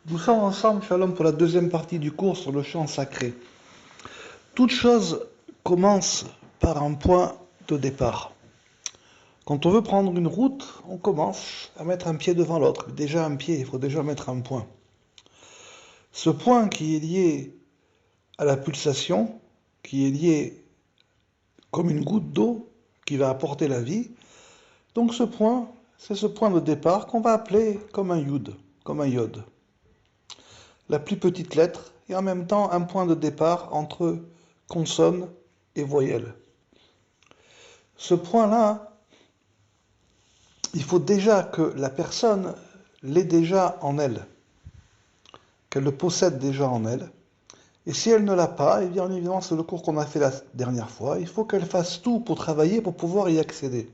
Nous sommes ensemble, Shalom, pour la deuxième partie du cours sur le chant sacré. Toute chose commence par un point de départ. Quand on veut prendre une route, on commence à mettre un pied devant l'autre. Déjà un pied, il faut déjà mettre un point. Ce point qui est lié à la pulsation, qui est lié comme une goutte d'eau qui va apporter la vie. Donc ce point, c'est ce point de départ qu'on va appeler comme un yud, comme un yod. La plus petite lettre et en même temps un point de départ entre consonne et voyelle. Ce point-là, il faut déjà que la personne l'ait déjà en elle, qu'elle le possède déjà en elle. Et si elle ne l'a pas, et bien évidemment c'est le cours qu'on a fait la dernière fois, il faut qu'elle fasse tout pour travailler pour pouvoir y accéder.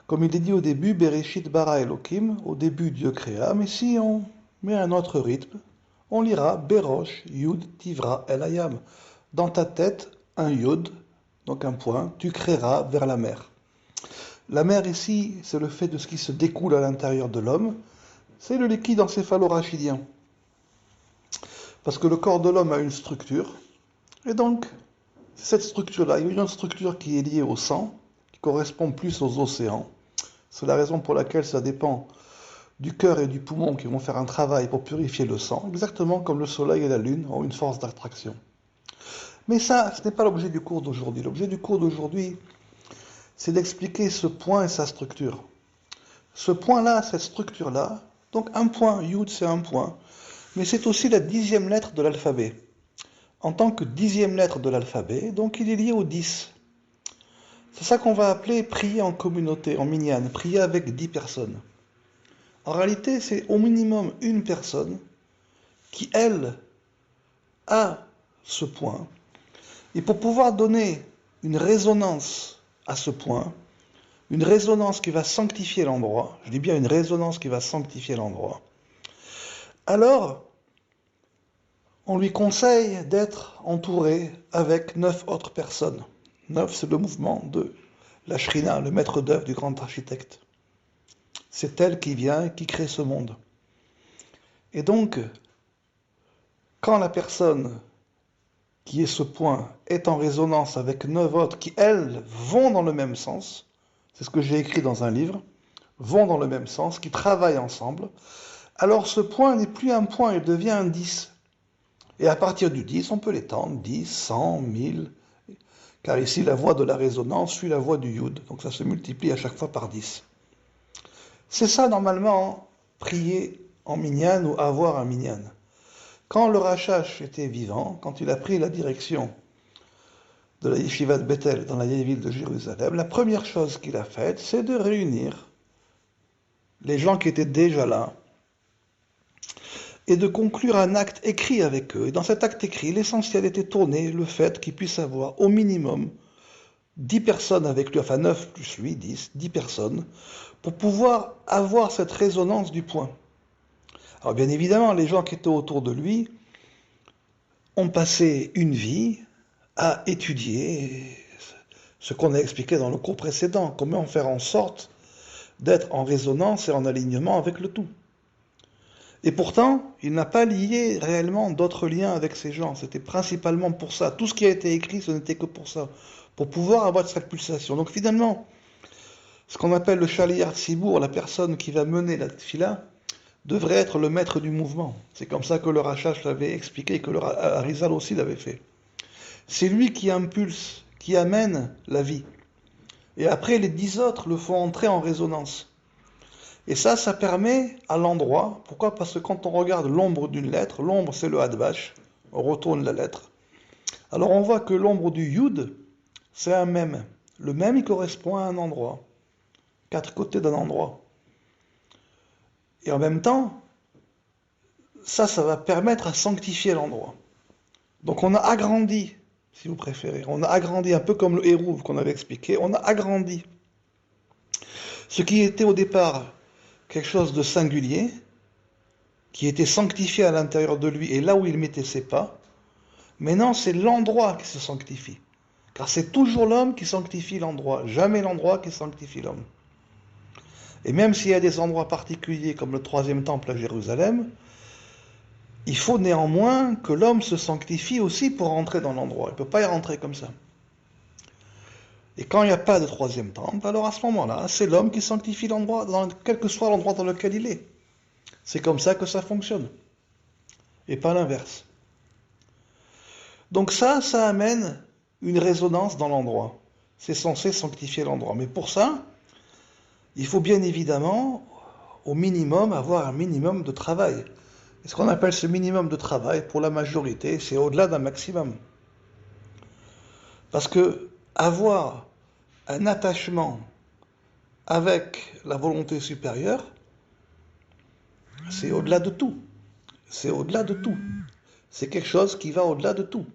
Comme il est dit au début, Bereshit bara Elohim, au début Dieu créa, mais si on met un autre rythme, on lira Berosh Yud Tivra El Hayam. Dans ta tête, un Yud, donc un point, tu créeras vers la mer. La mer ici, c'est le fait de ce qui se découle à l'intérieur de l'homme, c'est le liquide encéphalorachidien. Parce que le corps de l'homme a une structure, et donc cette structure-là, il y a une structure qui est liée au sang, qui correspond plus aux océans. C'est la raison pour laquelle ça dépend du cœur et du poumon qui vont faire un travail pour purifier le sang, exactement comme le soleil et la lune ont une force d'attraction. Mais ça, ce n'est pas l'objet du cours d'aujourd'hui. L'objet du cours d'aujourd'hui, c'est d'expliquer ce point et sa structure. Ce point-là, cette structure-là, donc un point, Yud, c'est un point, mais c'est aussi la 10e lettre de l'alphabet. En tant que 10e lettre de l'alphabet, donc il est lié au 10. C'est ça qu'on va appeler prier en communauté, en minyan, prier avec 10 personnes. En réalité, c'est au minimum une personne qui, elle, a ce point. Et pour pouvoir donner une résonance à ce point, une résonance qui va sanctifier l'endroit, je dis bien une résonance qui va sanctifier l'endroit, alors on lui conseille d'être entouré avec 9 autres personnes. 9, c'est le mouvement de la Shrina, le maître d'œuvre du grand architecte. C'est elle qui vient et qui crée ce monde. Et donc, quand la personne qui est ce point est en résonance avec 9 autres qui, elles, vont dans le même sens, c'est ce que j'ai écrit dans un livre, vont dans le même sens, qui travaillent ensemble, alors ce point n'est plus un point, il devient un 10. Et à partir du 10, on peut l'étendre, 10, 100, 1000, car ici la voix de la résonance suit la voix du Yud, donc ça se multiplie à chaque fois par 10. C'est ça normalement, prier en minyan ou avoir un minyan. Quand le Rashash était vivant, quand il a pris la direction de la Yeshiva de Bethel dans la vieille ville de Jérusalem, la première chose qu'il a faite, c'est de réunir les gens qui étaient déjà là et de conclure un acte écrit avec eux. Et dans cet acte écrit, l'essentiel était tourné le fait qu'il puisse avoir au minimum 10 personnes avec lui, enfin 9 plus lui, 10 personnes, pour pouvoir avoir cette résonance du point. Alors bien évidemment, les gens qui étaient autour de lui ont passé une vie à étudier ce qu'on a expliqué dans le cours précédent, comment faire en sorte d'être en résonance et en alignement avec le tout. Et pourtant, il n'a pas lié réellement d'autres liens avec ces gens. C'était principalement pour ça. Tout ce qui a été écrit, ce n'était que pour ça. Pour pouvoir avoir cette pulsation. Donc finalement, ce qu'on appelle le Shaliyar Tzibour, la personne qui va mener la tfila, devrait être le maître du mouvement. C'est comme ça que le Rashash l'avait expliqué, que le Arizal aussi l'avait fait. C'est lui qui impulse, qui amène la vie. Et après, les 10 autres le font entrer en résonance. Et ça permet à l'endroit, pourquoi? Parce que quand on regarde l'ombre d'une lettre, l'ombre c'est le Hadbash, on retourne la lettre. Alors on voit que l'ombre du Yud, c'est un mème. Le mème, il correspond à un endroit, 4 côtés d'un endroit. Et en même temps, ça va permettre à sanctifier l'endroit. Donc on a agrandi, si vous préférez, on a agrandi un peu comme le Hérouv qu'on avait expliqué, on a agrandi ce qui était au départ quelque chose de singulier, qui était sanctifié à l'intérieur de lui et là où il mettait ses pas. Maintenant, c'est l'endroit qui se sanctifie. Car c'est toujours l'homme qui sanctifie l'endroit, jamais l'endroit qui sanctifie l'homme. Et même s'il y a des endroits particuliers comme le 3e temple à Jérusalem, Il faut néanmoins que l'homme se sanctifie aussi pour rentrer dans l'endroit. Il ne peut pas y rentrer comme ça. Et quand il n'y a pas de troisième temple, alors à ce moment-là, c'est l'homme qui sanctifie l'endroit, quel que soit l'endroit dans lequel il est. C'est comme ça que ça fonctionne. Et pas l'inverse. Donc ça amène une résonance dans l'endroit. C'est censé sanctifier l'endroit. Mais pour ça, il faut bien évidemment, au minimum, avoir un minimum de travail. Et ce qu'on appelle ce minimum de travail, pour la majorité, c'est au-delà d'un maximum. Parce que avoir un attachement avec la volonté supérieure, c'est au-delà de tout. C'est au-delà de tout. C'est quelque chose qui va au-delà de tout.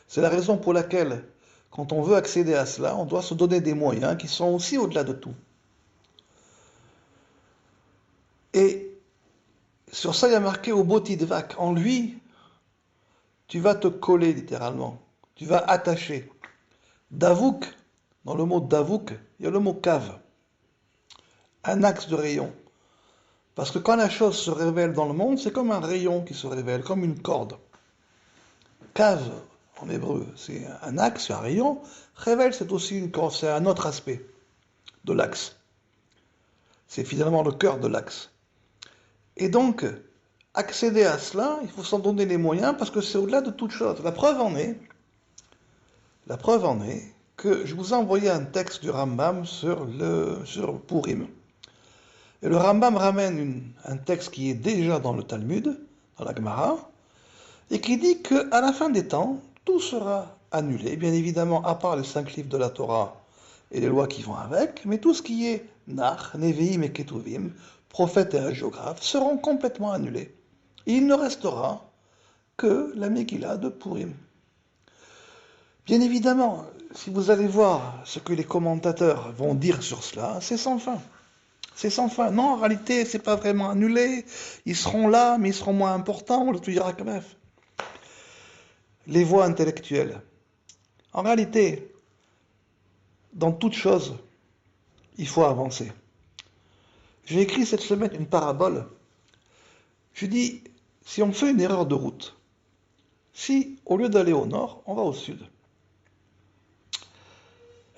C'est la raison pour laquelle, quand on veut accéder à cela, on doit se donner des moyens qui sont aussi au-delà de tout. Et sur ça, il y a marqué au Botidvak. En lui, tu vas te coller littéralement. Tu vas attacher. Davouk, dans le mot Davouk, il y a le mot cave. Un axe de rayon. Parce que quand la chose se révèle dans le monde, c'est comme un rayon qui se révèle, comme une corde. Cave, en hébreu, c'est un axe, un rayon. Révèle, c'est aussi une corde, c'est un autre aspect de l'axe. C'est finalement le cœur de l'axe. Et donc, accéder à cela, il faut s'en donner les moyens parce que c'est au-delà de toute chose. La preuve en est que je vous ai envoyé un texte du Rambam sur Purim. Et le Rambam ramène un texte qui est déjà dans le Talmud, dans la Gemara, et qui dit qu'à la fin des temps, tout sera annulé, bien évidemment, à part les 5 livres de la Torah et les lois qui vont avec, mais tout ce qui est Nach, Nevi'im et Ketuvim, prophètes et hagiographes, seront complètement annulés. Et il ne restera que la Megillah de Purim. Bien évidemment, si vous allez voir ce que les commentateurs vont dire sur cela, c'est sans fin. C'est sans fin. Non, en réalité, c'est pas vraiment annulé. Ils seront là, mais ils seront moins importants. On le dira quand même. Les voies intellectuelles. En réalité, dans toute chose, il faut avancer. J'ai écrit cette semaine une parabole. Je dis, si on fait une erreur de route, si au lieu d'aller au nord, on va au sud,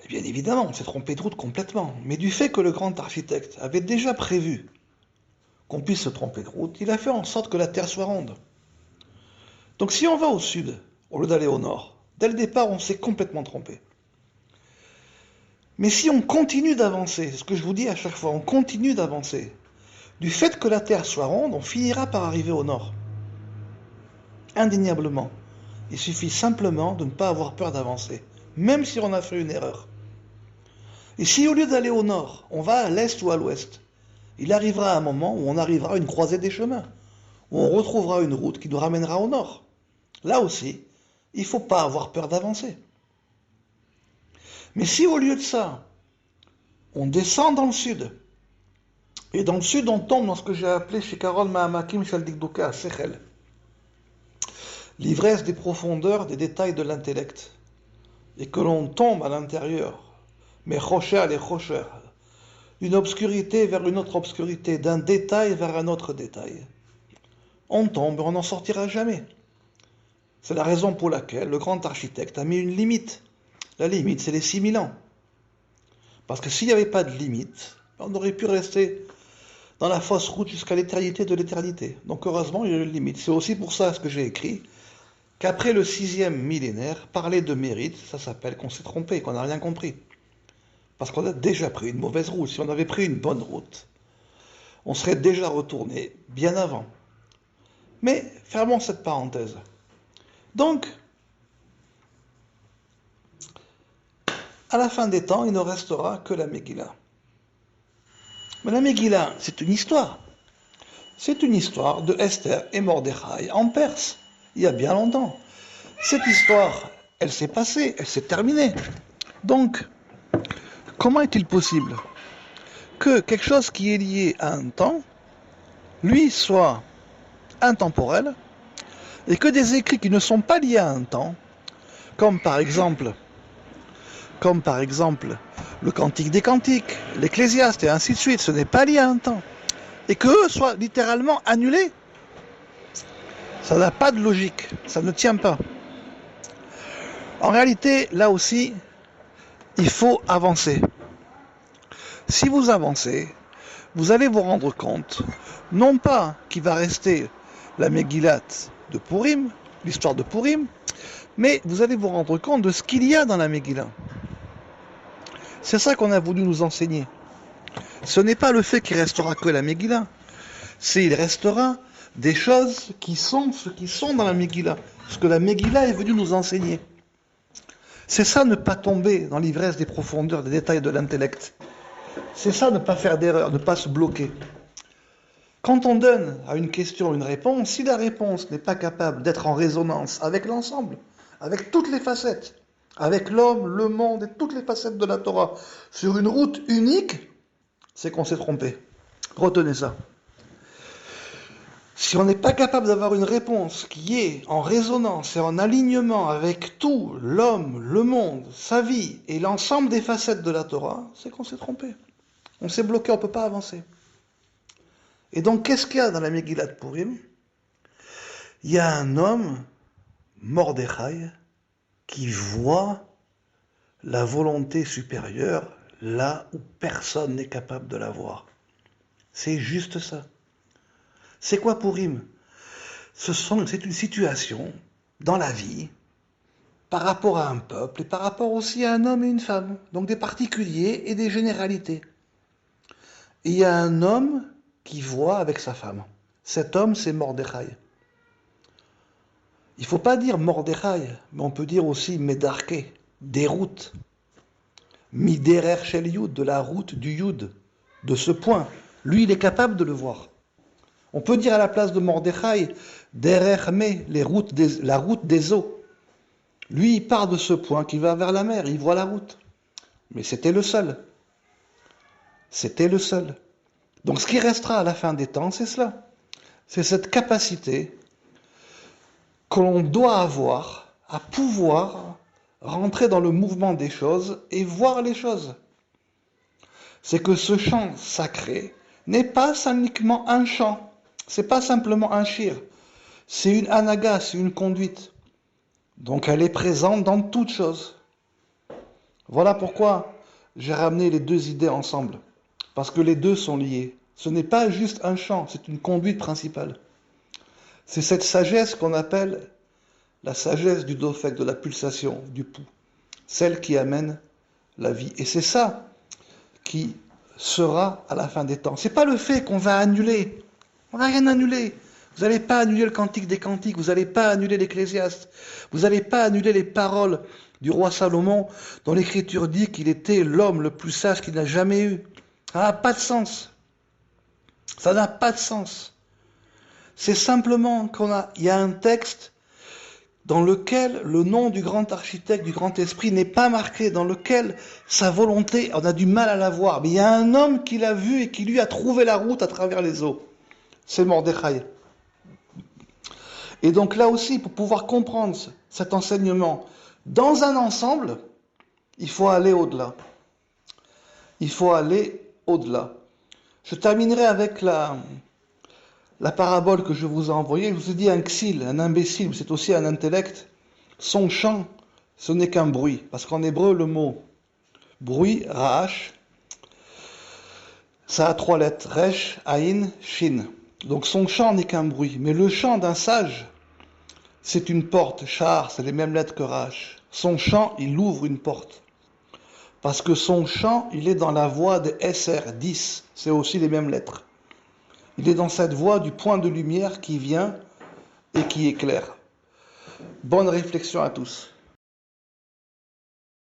et bien évidemment, on s'est trompé de route complètement. Mais du fait que le grand architecte avait déjà prévu qu'on puisse se tromper de route, il a fait en sorte que la Terre soit ronde. Donc si on va au sud, au lieu d'aller au nord, dès le départ, on s'est complètement trompé. Mais si on continue d'avancer, c'est ce que je vous dis à chaque fois, on continue d'avancer, du fait que la Terre soit ronde, on finira par arriver au nord. Indéniablement. Il suffit simplement de ne pas avoir peur d'avancer, même si on a fait une erreur. Et si au lieu d'aller au nord, on va à l'est ou à l'ouest, il arrivera un moment où on arrivera à une croisée des chemins, où on retrouvera une route qui nous ramènera au nord. Là aussi, il ne faut pas avoir peur d'avancer. Mais si au lieu de ça, on descend dans le sud, et dans le sud on tombe dans ce que j'ai appelé chez Karol Mahamakim Shaldikduka Sechel, l'ivresse des profondeurs, des détails de l'intellect, et que l'on tombe à l'intérieur, mais rocher les rocher, d'une obscurité vers une autre obscurité, d'un détail vers un autre détail. On tombe et on n'en sortira jamais. C'est la raison pour laquelle le grand architecte a mis une limite. La limite, c'est les 6000 ans. Parce que s'il n'y avait pas de limite, on aurait pu rester dans la fausse route jusqu'à l'éternité de l'éternité. Donc heureusement, il y a une limite. C'est aussi pour ça ce que j'ai écrit, qu'après le 6e millénaire, parler de mérite, ça s'appelle qu'on s'est trompé, qu'on n'a rien compris. Parce qu'on a déjà pris une mauvaise route. Si on avait pris une bonne route, on serait déjà retourné bien avant. Mais fermons cette parenthèse. Donc, à la fin des temps, il ne restera que la Megillah. Mais la Megillah, c'est une histoire. C'est une histoire de Esther et Mordechai en Perse, il y a bien longtemps. Cette histoire, elle s'est passée, elle s'est terminée. Donc, comment est-il possible que quelque chose qui est lié à un temps, lui, soit intemporel, et que des écrits qui ne sont pas liés à un temps, comme par exemple le Cantique des Cantiques, l'Ecclésiaste et ainsi de suite, ce n'est pas lié à un temps, et qu'eux soient littéralement annulés. Ça n'a pas de logique, ça ne tient pas. En réalité, là aussi, il faut avancer. Si vous avancez, vous allez vous rendre compte, non pas qu'il va rester la Megillat de Purim, l'histoire de Purim, mais vous allez vous rendre compte de ce qu'il y a dans la Megillah. C'est ça qu'on a voulu nous enseigner. Ce n'est pas le fait qu'il restera que la Megillah, c'est il restera des choses qui sont ce qui sont dans la Megillah, ce que la Megillah est venue nous enseigner. C'est ça ne pas tomber dans l'ivresse des profondeurs, des détails de l'intellect. C'est ça ne pas faire d'erreur, ne pas se bloquer. Quand on donne à une question une réponse, si la réponse n'est pas capable d'être en résonance avec l'ensemble, avec toutes les facettes, avec l'homme, le monde et toutes les facettes de la Torah, sur une route unique, c'est qu'on s'est trompé. Retenez ça. Si on n'est pas capable d'avoir une réponse qui est en résonance et en alignement avec tout, l'homme, le monde, sa vie et l'ensemble des facettes de la Torah, c'est qu'on s'est trompé. On s'est bloqué, on ne peut pas avancer. Et donc, qu'est-ce qu'il y a dans la Megillah de Purim? Il y a un homme, Mordechai, qui voit la volonté supérieure là où personne n'est capable de la voir. C'est juste ça. C'est quoi Purim? C'est une situation dans la vie, par rapport à un peuple et par rapport aussi à un homme et une femme. Donc des particuliers et des généralités. Et il y a un homme qui voit avec sa femme. Cet homme, c'est Mordechai. Il ne faut pas dire Mordechai, mais on peut dire aussi Medarke, des routes. Miderer shel Yud, de la route du Yud, de ce point. Lui, il est capable de le voir. On peut dire à la place de Mordechai, Derer Me, la route des eaux. Lui, il part de ce point qui va vers la mer, il voit la route. Mais c'était le seul. C'était le seul. Donc ce qui restera à la fin des temps, c'est cela. C'est cette capacité que l'on doit avoir à pouvoir rentrer dans le mouvement des choses et voir les choses. C'est que ce chant sacré n'est pas uniquement un chant, c'est pas simplement un shir, c'est une anaga, c'est une conduite. Donc elle est présente dans toute chose. Voilà pourquoi j'ai ramené les deux idées ensemble, parce que les deux sont liés. Ce n'est pas juste un chant, c'est une conduite principale. C'est cette sagesse qu'on appelle la sagesse du dofek, de la pulsation, du pouls, celle qui amène la vie. Et c'est ça qui sera à la fin des temps. C'est pas le fait qu'on va annuler. On va rien annuler. Vous n'allez pas annuler le cantique des cantiques, vous n'allez pas annuler l'Ecclésiaste, vous n'allez pas annuler les paroles du roi Salomon, dont l'Écriture dit qu'il était l'homme le plus sage qu'il n'a jamais eu. Ça n'a pas de sens. Ça n'a pas de sens. C'est simplement il y a un texte dans lequel le nom du grand architecte, du grand esprit n'est pas marqué, dans lequel sa volonté, on a du mal à la voir. Mais il y a un homme qui l'a vu et qui lui a trouvé la route à travers les eaux. C'est Mordechai. Et donc là aussi, pour pouvoir comprendre cet enseignement dans un ensemble, il faut aller au-delà. Il faut aller au-delà. Je terminerai avec la parabole que je vous ai envoyée. Je vous ai dit un xil, un imbécile, c'est aussi un intellect. Son chant, ce n'est qu'un bruit. Parce qu'en hébreu, le mot bruit, ra'ash, ça a 3 lettres. Resh, aïn, shin. Donc son chant n'est qu'un bruit. Mais le chant d'un sage, c'est une porte. Shar, c'est les mêmes lettres que ra'ash. Son chant, il ouvre une porte. Parce que son chant, il est dans la voie de SR, 10. C'est aussi les mêmes lettres. Il est dans cette voie du point de lumière qui vient et qui éclaire. Bonne réflexion à tous.